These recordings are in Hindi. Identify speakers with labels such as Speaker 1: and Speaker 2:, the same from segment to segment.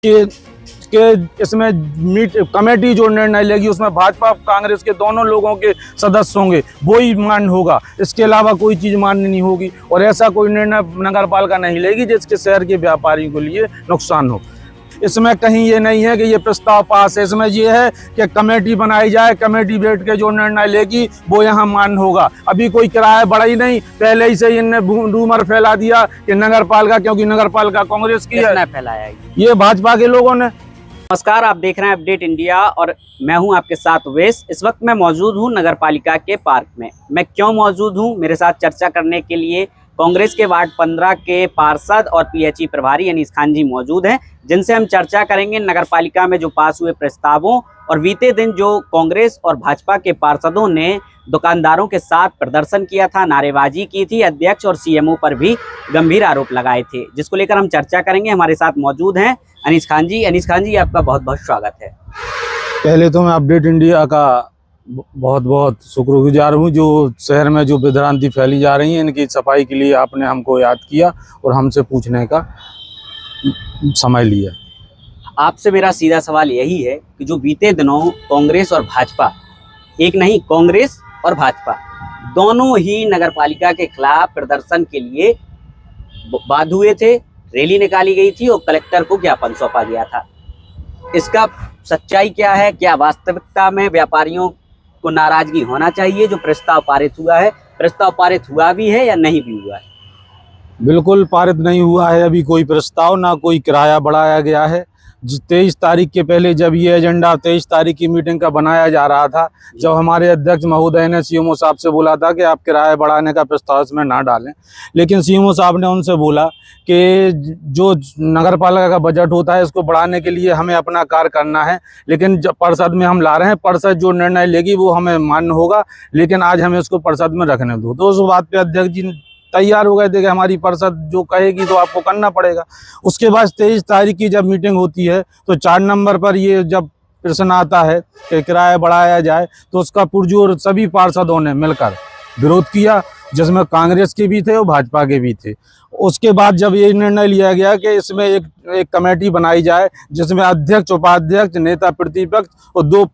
Speaker 1: कि इसमें कमेटी जो निर्णय लेगी उसमें भाजपा कांग्रेस के दोनों लोगों के सदस्य होंगे, वो ही मान्य होगा। इसके अलावा कोई चीज़ मान्य नहीं होगी और ऐसा कोई निर्णय नगर पालिका नहीं लेगी जिसके शहर के व्यापारियों के लिए नुकसान हो। इसमें कहीं ये नहीं है कि ये प्रस्ताव पास है, इसमें ये है कि कमेटी बनाई जाए, कमेटी बैठ के जो निर्णय लेगी वो यहाँ मान्य होगा। अभी कोई किराया बढ़ा ही नहीं, पहले ही से इनने रूमर फैला दिया कि नगर पालिका, क्योंकि नगर पालिका कांग्रेस की है,
Speaker 2: फैलाया
Speaker 1: ये भाजपा के लोगों ने।
Speaker 2: नमस्कार, आप देख रहे हैं अपडेट इंडिया और मैं हूं आपके साथ वेश। इस वक्त मैं मौजूद हूं नगर पालिका के पार्क में। मैं क्यों मौजूद हूं? मेरे साथ चर्चा करने के लिए कांग्रेस के वार्ड 15 के पार्षद और पीएचई प्रभारी अनीस खान जी मौजूद हैं, जिनसे हम चर्चा करेंगे नगर पालिका में जो पास हुए प्रस्तावों और बीते दिन जो कांग्रेस और भाजपा के पार्षदों ने दुकानदारों के साथ प्रदर्शन किया था, नारेबाजी की थी, अध्यक्ष और सीएमओ पर भी गंभीर आरोप लगाए थे, जिसको लेकर हम चर्चा करेंगे। हमारे साथ मौजूद हैं अनीस खान जी। अनीस खान जी, आपका बहुत बहुत स्वागत है।
Speaker 1: पहले तो मैं अपडेट इंडिया का बहुत बहुत शुक्रगुजार हूँ, जो शहर में जो विभ्रांति फैली जा रही है इनकी सफाई के लिए आपने हमको याद किया और हमसे पूछने का समय लिया।
Speaker 2: आपसे मेरा सीधा सवाल यही है कि जो बीते दिनों कांग्रेस और भाजपा, एक नहीं कांग्रेस और भाजपा दोनों ही नगर पालिका के खिलाफ प्रदर्शन के लिए बाध हुए थे, रैली निकाली गई थी और कलेक्टर को ज्ञापन सौंपा गया था। इसका सच्चाई क्या है? क्या वास्तविकता में व्यापारियों को नाराजगी होना चाहिए जो प्रस्ताव पारित हुआ है? प्रस्ताव पारित हुआ भी है या नहीं भी हुआ है?
Speaker 1: बिल्कुल पारित नहीं हुआ है अभी कोई प्रस्ताव, ना कोई किराया बढ़ाया गया है। 23 तारीख के पहले जब ये एजेंडा 23 तारीख की मीटिंग का बनाया जा रहा था, जब हमारे अध्यक्ष महोदय ने सीएमओ साहब से बोला था कि आप किराया बढ़ाने का प्रस्ताव इसमें ना डालें, लेकिन सीएमओ साहब ने उनसे बोला कि जो नगर पालिका का बजट होता है इसको बढ़ाने के लिए हमें अपना कार्य करना है, लेकिन जब परिषद में हम ला रहे हैं, परिषद जो निर्णय लेगी वो हमें मान्य होगा, लेकिन आज हमें उसको परिषद में रखने दो। तो उस बात पर अध्यक्ष जी तैयार हो गए थे कि हमारी परिषद जो कहेगी तो आपको करना पड़ेगा। उसके बाद 23 तारीख की जब मीटिंग होती है तो 4 नंबर पर ये जब प्रश्न आता है कि किराया बढ़ाया जाए, तो उसका पुरजोर सभी पार्षदों ने मिलकर विरोध किया, जिसमें कांग्रेस के भी थे और भाजपा के भी थे। उसके बाद जब ये निर्णय लिया गया कि इसमें एक कमेटी बनाई जाए जिसमें अध्यक्ष, उपाध्यक्ष, नेता प्रतिपक्ष और दो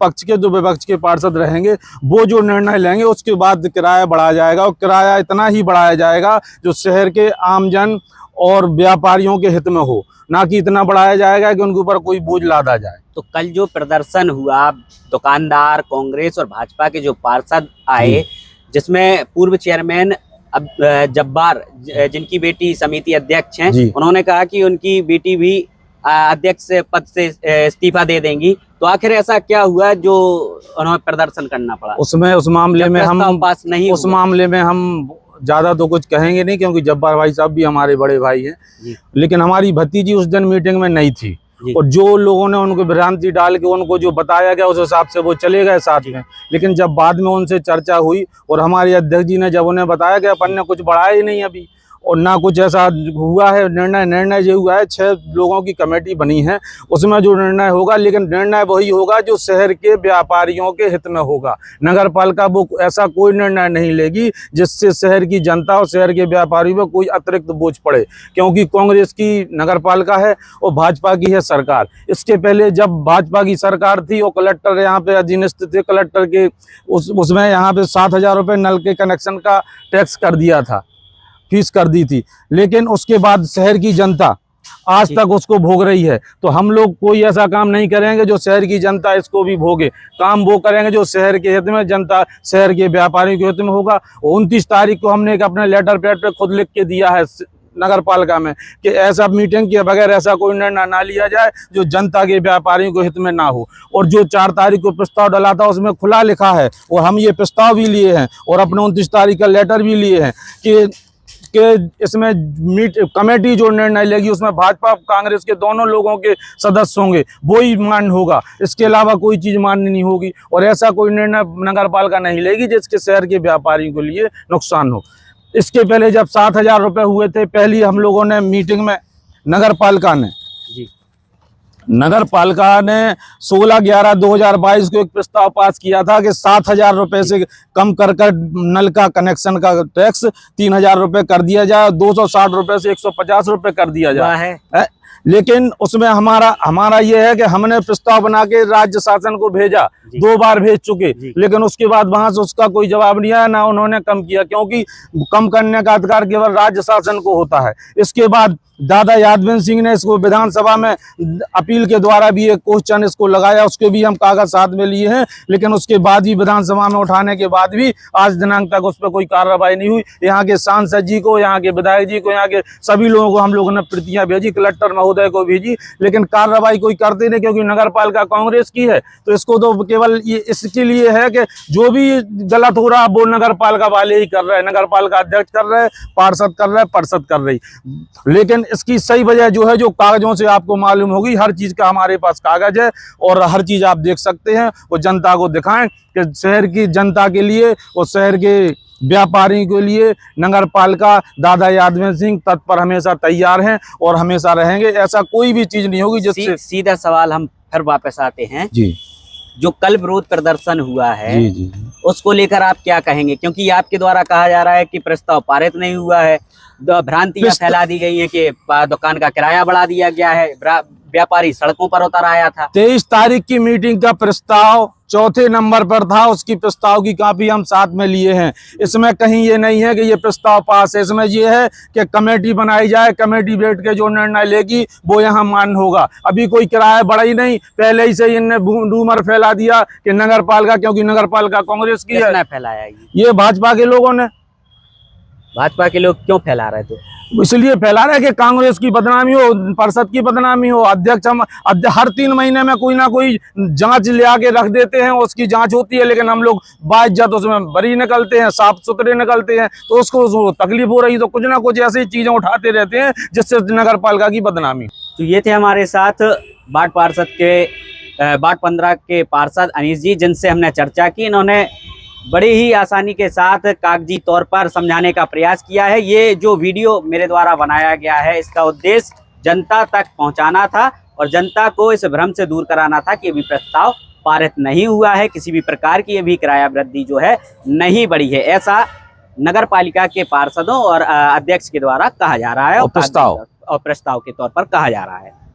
Speaker 1: विपक्ष के पार्षद रहेंगे, वो जो निर्णय लेंगे उसके बाद किराया बढ़ाया जाएगा और किराया इतना ही बढ़ाया जाएगा जो शहर के आमजन और व्यापारियों के हित में हो, ना कि इतना बढ़ाया जाएगा कि उनके ऊपर कोई बोझ लादा जाए।
Speaker 2: तो कल जो प्रदर्शन हुआ, दुकानदार, कांग्रेस और भाजपा के जो पार्षद आए, जिसमें पूर्व चेयरमैन अब जब्बार, जिनकी बेटी समिति अध्यक्ष हैं, उन्होंने कहा कि उनकी बेटी भी अध्यक्ष पद से इस्तीफा दे देंगी, तो आखिर ऐसा क्या हुआ जो उन्हें प्रदर्शन करना पड़ा?
Speaker 1: उस मामले में हम पास नहीं, उस मामले में हम ज्यादा तो कुछ कहेंगे नहीं, क्योंकि जब्बार भाई साहब भी हमारे बड़े भाई हैं, लेकिन हमारी भतीजी उस दिन मीटिंग में नहीं थी और जो लोगों ने उनको भ्रांति डाल के उनको जो बताया गया उस हिसाब से वो चले गए साथ में। लेकिन जब बाद में उनसे चर्चा हुई और हमारे अध्यक्ष जी ने जब उन्हें बताया कि अपन ने कुछ बढ़ाया ही नहीं अभी और ना कुछ ऐसा हुआ है, निर्णय जो हुआ है 6 लोगों की कमेटी बनी है, उसमें जो निर्णय होगा, लेकिन निर्णय वही होगा जो शहर के व्यापारियों के हित में होगा। नगर पालिका वो ऐसा कोई निर्णय नहीं लेगी जिससे शहर की जनता और शहर के व्यापारियों पर कोई अतिरिक्त बोझ पड़े, क्योंकि कांग्रेस की नगर पालिका है और भाजपा की है सरकार। इसके पहले जब भाजपा की सरकार थी और कलेक्टर यहाँ पे अधीनस्थ थे, कलेक्टर के उसमें यहाँ पे 7,000 रुपये नल के कनेक्शन का टैक्स कर दिया था, फीस कर दी थी, लेकिन उसके बाद शहर की जनता आज तक उसको भोग रही है। तो हम लोग कोई ऐसा काम नहीं करेंगे जो शहर की जनता इसको भी भोगे, काम वो करेंगे जो शहर के हित में, जनता शहर के व्यापारियों के हित में होगा। 29 तारीख को हमने एक अपने लेटर पैड पे खुद लिख के दिया है नगर पालिका में कि ऐसा मीटिंग के बगैर ऐसा कोई निर्णय ना लिया जाए जो जनता के व्यापारियों के हित में ना हो। और जो 4 तारीख को प्रस्ताव डाला था उसमें खुला लिखा है और हम ये प्रस्ताव भी लिए हैं और अपने 29 तारीख का लेटर भी लिए हैं कि इसमें कमेटी जो निर्णय लेगी उसमें भाजपा कांग्रेस के दोनों लोगों के सदस्य होंगे, वो ही मान्य होगा। इसके अलावा कोई चीज़ मान्य नहीं होगी और ऐसा कोई निर्णय नगर पालिका नहीं लेगी जिसके शहर के व्यापारियों के लिए नुकसान हो। इसके पहले जब 7,000 रुपये हुए थे, पहली हम लोगों ने मीटिंग में नगर पालिका ने 16/11/2022 को एक प्रस्ताव पास किया था कि 7,000 रुपये से कम कर नल का कनेक्शन का टैक्स 3,000 रुपये कर दिया जाए, 260 रुपये से 150 रुपये कर दिया जाए। लेकिन उसमें हमारा ये है कि हमने प्रस्ताव बना के राज्य शासन को भेजा, 2 बार भेज चुके, लेकिन उसके बाद वहां से उसका कोई जवाब नहीं आया, ना उन्होंने कम किया, क्योंकि कम करने का अधिकार केवल राज्य शासन को होता है। इसके बाद दादा यादव सिंह ने इसको विधानसभा में अपील के द्वारा भी एक क्वेश्चन इसको लगाया, उसके भी हम कागज साथ में लिए हैं, लेकिन उसके बाद भी विधानसभा में उठाने के बाद भी आज दिनांक तक उस पर कोई कार्रवाई नहीं हुई। यहाँ के सांसद जी को, यहाँ के विधायक जी को, यहाँ के सभी लोगों को हम लोगों ने प्रतियां भेजी, कलेक्टर महोदय को भेजी, लेकिन कार्रवाई कोई करते नहीं, क्योंकि नगर पालिका कांग्रेस की है। तो इसको तो केवल ये इसके लिए है कि जो भी गलत हो रहा है वो नगर पालिका वाले ही कर रहे हैं, नगर पालिका अध्यक्ष कर रहे हैं, पार्षद कर रहे हैं, परिषद कर रही। लेकिन इसकी सही वजह जो है, जो कागजों से आपको मालूम होगी, हर चीज का हमारे पास कागज है और हर चीज आप देख सकते हैं। वो जनता को दिखाएं कि शहर की जनता के लिए और शहर के व्यापारियों के लिए नगर पालिका दादा यादव सिंह तत्पर हमेशा तैयार हैं और हमेशा रहेंगे। ऐसा कोई भी चीज नहीं होगी जिससे।
Speaker 2: सीधा सवाल हम फिर वापस आते हैं
Speaker 1: जी,
Speaker 2: जो कल विरोध प्रदर्शन हुआ है,
Speaker 1: जी जी,
Speaker 2: उसको लेकर आप क्या कहेंगे? क्योंकि आपके द्वारा कहा जा रहा है कि प्रस्ताव पारित नहीं हुआ है, भ्रांतियां फैला दी गई हैं कि दुकान का किराया बढ़ा दिया गया है, व्यापारी सड़कों पर उतर आया था।
Speaker 1: 23 तारीख की मीटिंग का प्रस्ताव 4थे नंबर पर था, उसकी प्रस्ताव की कॉपी हम साथ में लिए हैं। इसमें कहीं ये नहीं है कि ये प्रस्ताव पास है, इसमें ये है कि कमेटी बनाई जाए, कमेटी बैठ के जो निर्णय लेगी वो यहाँ मान्य होगा। अभी कोई किराया बढ़ा ही नहीं, पहले ही से इनने रूमर फैला दिया कि नगर पालिका, क्योंकि नगर पालिका कांग्रेस की है।
Speaker 2: फैलाया
Speaker 1: ये भाजपा के लोगों ने।
Speaker 2: भाजपा के लोग क्यों फैला रहे थे?
Speaker 1: इसलिए फैला रहे कि कांग्रेस की बदनामी हो, परिषद की बदनामी हो। अध्यक्ष हम हर 3 महीने में कोई ना कोई जांच ले आके रख देते हैं, उसकी जांच होती है, लेकिन हम लोग बाइज्जत उसमें बरी निकलते हैं, साफ सुथरे निकलते हैं। तो उसको तकलीफ हो रही तो कुछ ना कुछ ऐसी चीजें उठाते रहते हैं जिससे नगर पालिका की बदनामी।
Speaker 2: तो ये थे हमारे साथ वार्ड 15 के पार्षद अनीश जी, जिनसे हमने चर्चा की। इन्होंने बड़ी ही आसानी के साथ कागजी तौर पर समझाने का प्रयास किया है। ये जो वीडियो मेरे द्वारा बनाया गया है, इसका उद्देश्य जनता तक पहुंचाना था और जनता को इस भ्रम से दूर कराना था कि अभी प्रस्ताव पारित नहीं हुआ है, किसी भी प्रकार की अभी किराया वृद्धि जो है नहीं बढ़ी है, ऐसा नगर पालिका के पार्षदों और अध्यक्ष के द्वारा कहा जा रहा है और प्रस्ताव के तौर पर कहा जा रहा है।